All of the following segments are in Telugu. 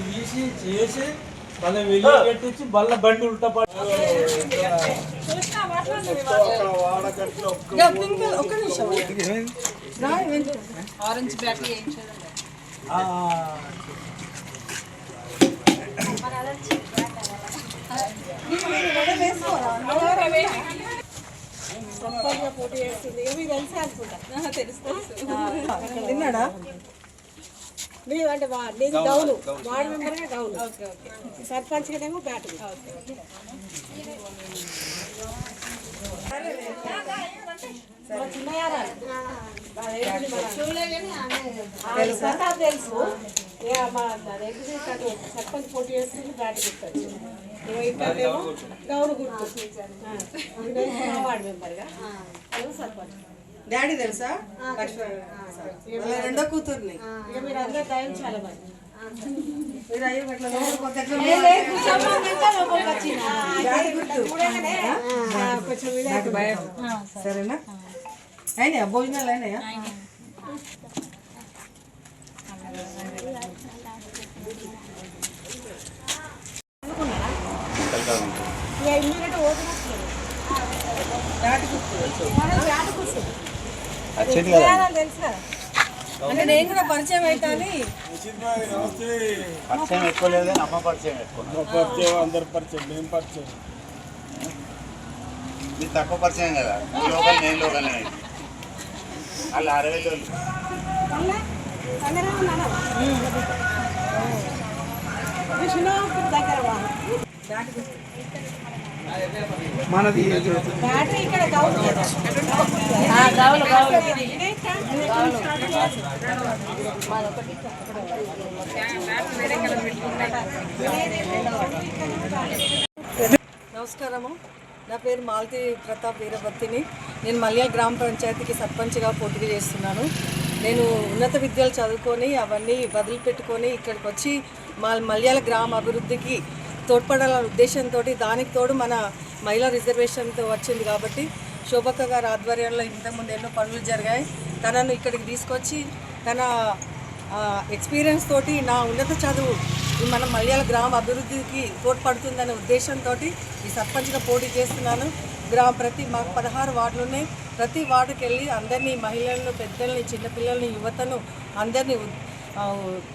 వీసి చేసి మళ్ళీ వెళ్ళి పెట్టించి మళ్ళీ బండి ఉల్టా ఆరెంజ్ బ్యాటరీ పోటీ చేస్తుంది ఏమి తెలిసి అనుకుంటా తెలుసు తిన్నాడా నీది అంటే నీది గౌను వార్డు మెంబర్గా గౌను సర్పంచ్ ఏమో బ్యాటరీ తెలుసు సర్పంచ్ పోటీ చేస్తుంది బ్యాటరీ ఇస్తాడు ఇక్కడేమో గౌను గుర్తు వార్డు మెంబర్గా సర్పంచ్ డాడీ తెలుసా రెండో కూతుర్ని ఇక మీరు అందరూ దయం చాలా మంది సరేనా అయినాయా భోజనాలు అయినాయా అంటే నేను కూడా పరిచయం అవుతాను పరిచయం ఎక్కువ లేదు అమ్మ పరిచయం ఎక్కువ అందరు పరిచయం మేము పరిచయం ఇది తక్కువ పరిచయం కదా లోకల్ నేను లోకల్ వాళ్ళు 60,000 మనది నమస్కారము, నా పేరు మాలతి ప్రతాప్ వీరభర్తిని. నేను మల్యాల గ్రామ పంచాయతీకి సర్పంచ్గా పోటీ చేస్తున్నాను. నేను ఉన్నత విద్యలు చదువుకొని అవన్నీ వదిలిపెట్టుకొని ఇక్కడికి వచ్చి మల్యాల గ్రామ అభివృద్ధికి తోడ్పడాలనే ఉద్దేశంతో, దానికి తోడు మన మహిళా రిజర్వేషన్తో వచ్చింది కాబట్టి శోభక్క గారి ఆధ్వర్యంలో ఇంతకుముందు ఎన్నో పనులు జరిగాయి. తనను ఇక్కడికి తీసుకొచ్చి తన ఎక్స్పీరియన్స్ తోటి నా ఉన్నత చదువు మన మల్యాల గ్రామ అభివృద్ధికి తోడ్పడుతుందనే ఉద్దేశంతో ఈ సర్పంచ్గా పోటీ చేస్తున్నాను. మాకు 16 వార్డులు ఉన్నాయి. ప్రతి వార్డుకి వెళ్ళి అందరినీ, మహిళలను, పెద్దల్ని, చిన్నపిల్లల్ని, యువతను అందరినీ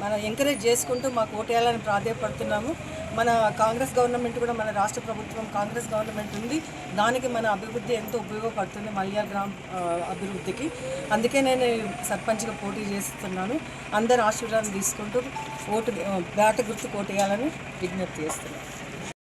మనం ఎంకరేజ్ చేసుకుంటూ మాకు ఓటేయాలని ప్రాధాన్యపడుతున్నాము. మన కాంగ్రెస్ గవర్నమెంట్ కూడా, మన రాష్ట్ర ప్రభుత్వం కాంగ్రెస్ గవర్నమెంట్ ఉంది. దానికి మన అభివృద్ధి ఎంతో ఉపయోగపడుతుంది మల్యాల గ్రామ అభివృద్ధికి. అందుకే నేను సర్పంచ్గా పోటీ చేస్తున్నాను. అందరు ఆశీర్వాదం తీసుకుంటూ బ్యాట గుర్తుకు ఓటేయాలని విజ్ఞప్తి చేస్తున్నాను.